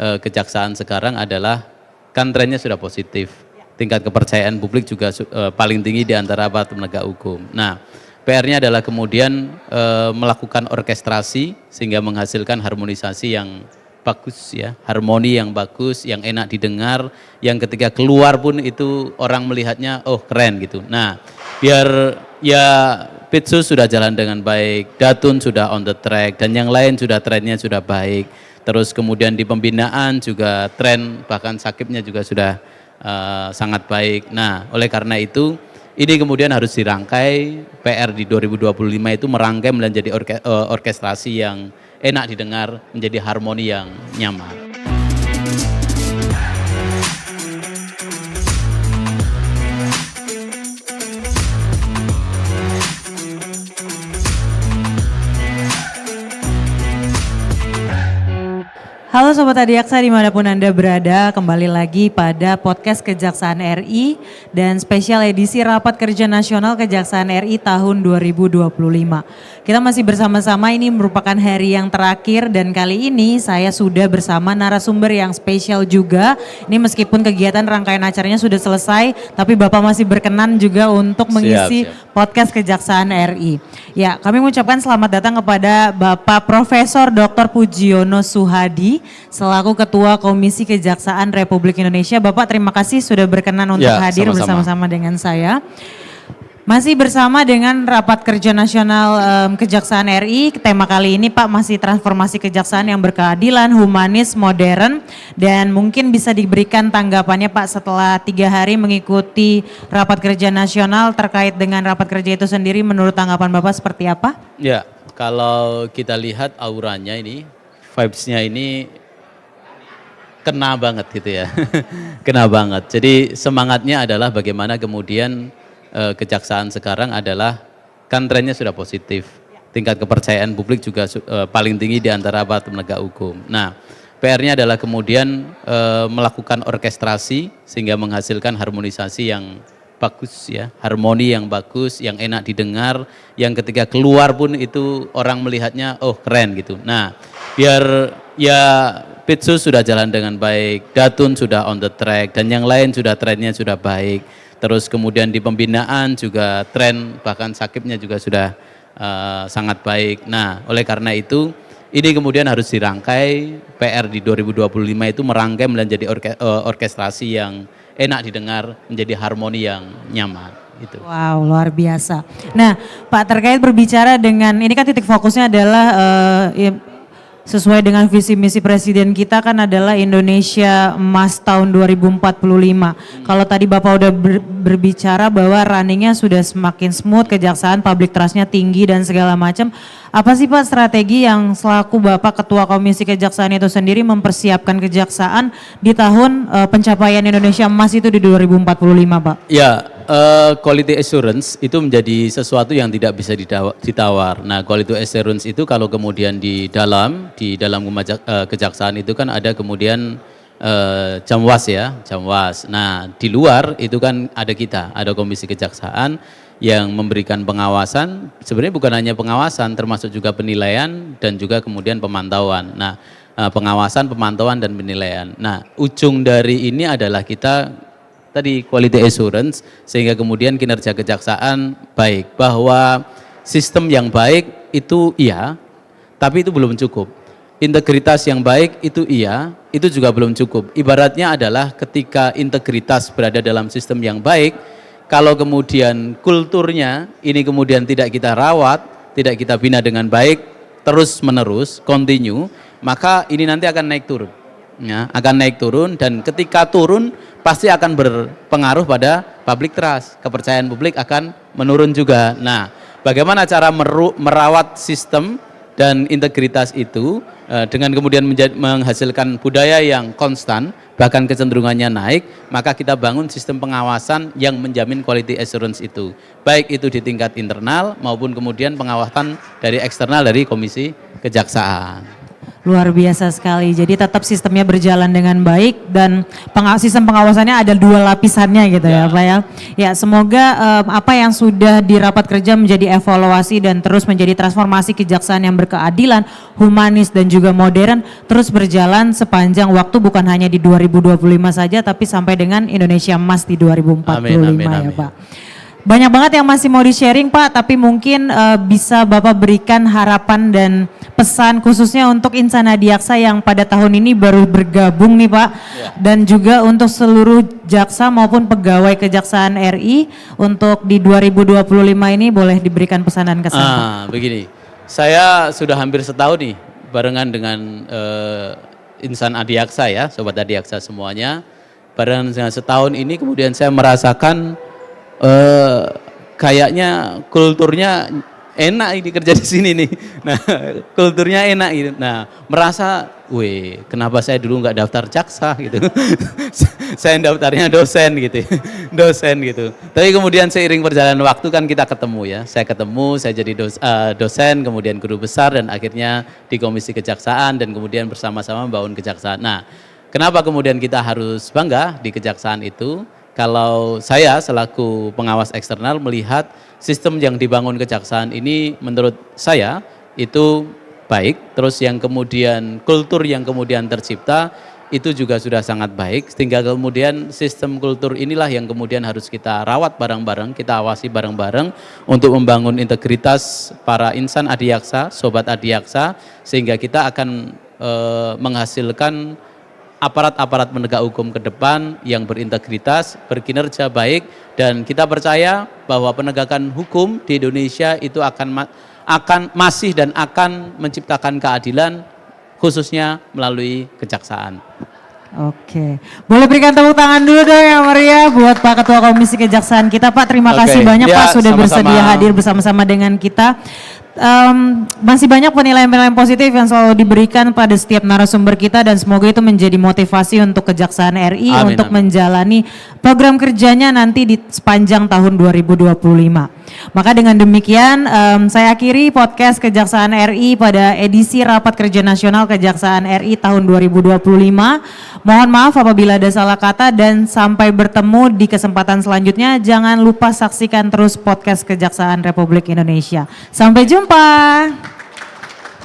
kejaksaan sekarang adalah kan trennya sudah positif. Tingkat kepercayaan publik juga paling tinggi di antara aparat penegak hukum. Nah, PR-nya adalah kemudian melakukan orkestrasi sehingga menghasilkan harmonisasi yang bagus ya, harmoni yang bagus, yang enak didengar, yang ketika keluar pun itu orang melihatnya oh keren gitu. Nah, biar ya Pitsus sudah jalan dengan baik, Datun sudah on the track dan yang lain sudah trennya sudah baik. Terus kemudian di pembinaan juga tren bahkan sakitnya juga sudah sangat baik. Nah, oleh karena itu ini kemudian harus dirangkai PR di 2025 itu merangkai menjadi orkestrasi yang enak didengar, menjadi harmoni yang nyaman. Halo Sobat Adiaksa dimanapun Anda berada, kembali lagi pada podcast Kejaksaan RI dan spesial edisi Rapat Kerja Nasional Kejaksaan RI tahun 2025. Kita masih bersama-sama, ini merupakan hari yang terakhir dan kali ini saya sudah bersama narasumber yang spesial juga. Ini meskipun kegiatan rangkaian acaranya sudah selesai, tapi Bapak masih berkenan juga untuk mengisi podcast Kejaksaan RI. Ya, kami mengucapkan selamat datang kepada Bapak Profesor Dr. Pujiono Suhadi selaku Ketua Komisi Kejaksaan Republik Indonesia. Bapak terima kasih sudah berkenan untuk hadir bersama-sama dengan saya. Masih bersama dengan Rapat Kerja Nasional Kejaksaan RI, tema kali ini Pak masih transformasi kejaksaan yang berkeadilan, humanis, modern, dan mungkin bisa diberikan tanggapannya Pak setelah 3 hari mengikuti Rapat Kerja Nasional terkait dengan Rapat Kerja itu sendiri, menurut tanggapan Bapak seperti apa? Ya, kalau kita lihat auranya ini, vibes-nya ini kena banget gitu ya, kena banget. Jadi semangatnya adalah bagaimana kemudian kejaksaan sekarang adalah kan trennya sudah positif. Tingkat kepercayaan publik juga paling tinggi di antara aparat penegak hukum. Nah, PR-nya adalah kemudian melakukan orkestrasi sehingga menghasilkan harmonisasi yang bagus ya, harmoni yang bagus, yang enak didengar, yang ketika keluar pun itu orang melihatnya oh keren gitu. Nah, biar ya Pitsus sudah jalan dengan baik, Datun sudah on the track dan yang lain sudah trennya sudah baik. Terus kemudian di pembinaan juga tren bahkan sakitnya juga sudah sangat baik. Nah, oleh karena itu ini kemudian harus dirangkai PR di 2025 itu merangkai menjadi orkestrasi yang enak didengar, menjadi harmoni yang nyaman. Itu. Wow, luar biasa. Nah, Pak terkait berbicara dengan ini kan titik fokusnya adalah sesuai dengan visi misi presiden kita kan adalah Indonesia Emas tahun 2045. Kalau tadi Bapak udah berbicara bahwa runningnya sudah semakin smooth, kejaksaan public trustnya tinggi dan segala macam. Apa sih Pak strategi yang selaku Bapak Ketua Komisi Kejaksaan itu sendiri mempersiapkan kejaksaan di tahun pencapaian Indonesia Emas itu di 2045 Pak? Ya, quality assurance itu menjadi sesuatu yang tidak bisa ditawar. Nah, quality assurance itu kalau kemudian di dalam kejaksaan itu kan ada kemudian Jamwas ya, Jamwas. Nah, di luar itu kan ada kita, ada Komisi Kejaksaan yang memberikan pengawasan, sebenarnya bukan hanya pengawasan, termasuk juga penilaian dan juga kemudian pemantauan. Nah, pengawasan, pemantauan dan penilaian. Nah, ujung dari ini adalah kita tadi quality assurance sehingga kemudian kinerja kejaksaan baik, bahwa sistem yang baik itu iya, tapi itu belum cukup. Integritas yang baik itu iya, itu juga belum cukup. Ibaratnya adalah ketika integritas berada dalam sistem yang baik, kalau kemudian kulturnya ini kemudian tidak kita rawat, tidak kita bina dengan baik, terus menerus, continue, maka ini nanti akan naik turun. Ya, akan naik turun dan ketika turun pasti akan berpengaruh pada public trust, kepercayaan publik akan menurun juga. Nah, bagaimana cara merawat sistem dan integritas itu dengan kemudian menghasilkan budaya yang konstan, bahkan kecenderungannya naik, maka kita bangun sistem pengawasan yang menjamin quality assurance itu. Baik itu di tingkat internal maupun kemudian pengawasan dari eksternal dari Komisi Kejaksaan. Luar biasa sekali. Jadi tetap sistemnya berjalan dengan baik dan sistem pengawasannya ada 2 lapisannya gitu ya Pak ya. Ya semoga apa yang sudah di rapat kerja menjadi evaluasi dan terus menjadi transformasi kejaksaan yang berkeadilan, humanis dan juga modern terus berjalan sepanjang waktu, bukan hanya di 2025 saja tapi sampai dengan Indonesia Emas di 2045 ya Pak. Banyak banget yang masih mau di-sharing Pak, tapi mungkin bisa Bapak berikan harapan dan pesan khususnya untuk insan adiaksa yang pada tahun ini baru bergabung nih Pak. Dan juga untuk seluruh jaksa maupun pegawai Kejaksaan RI untuk di 2025 ini boleh diberikan pesan dan kesan. Begini, saya sudah hampir setahun nih barengan dengan insan adiaksa ya, sobat adiaksa semuanya. Barengan dengan setahun ini kemudian saya merasakan kayaknya kulturnya enak ini kerja di sini nih. Nah, kulturnya enak gitu. Nah, merasa, kenapa saya dulu nggak daftar jaksa gitu. Saya daftarnya dosen gitu. Dosen gitu. Tapi kemudian seiring perjalanan waktu kan kita ketemu ya. Saya ketemu, saya jadi dosen, kemudian guru besar dan akhirnya di Komisi Kejaksaan dan kemudian bersama-sama membangun kejaksaan. Nah, kenapa kemudian kita harus bangga di kejaksaan itu? Kalau saya selaku pengawas eksternal melihat sistem yang dibangun kejaksaan ini menurut saya itu baik, terus yang kemudian kultur yang kemudian tercipta itu juga sudah sangat baik, sehingga kemudian sistem kultur inilah yang kemudian harus kita rawat bareng-bareng, kita awasi bareng-bareng untuk membangun integritas para insan adiaksa, sobat adiaksa, sehingga kita akan menghasilkan aparat-aparat penegak hukum ke depan yang berintegritas, berkinerja baik, dan kita percaya bahwa penegakan hukum di Indonesia itu akan masih dan akan menciptakan keadilan khususnya melalui kejaksaan. Oke, boleh berikan tepuk tangan dulu dong yang meriah buat Pak Ketua Komisi Kejaksaan kita Pak. Terima kasih banyak Pak sudah bersedia hadir bersama-sama dengan kita. Masih banyak penilaian-penilaian positif yang selalu diberikan pada setiap narasumber kita dan semoga itu menjadi motivasi untuk Kejaksaan RI untuk menjalani program kerjanya nanti di sepanjang tahun 2025. Maka dengan demikian saya akhiri podcast Kejaksaan RI pada edisi Rapat Kerja Nasional Kejaksaan RI tahun 2025. Mohon maaf apabila ada salah kata dan sampai bertemu di kesempatan selanjutnya. Jangan lupa saksikan terus podcast Kejaksaan Republik Indonesia. Sampai jumpa.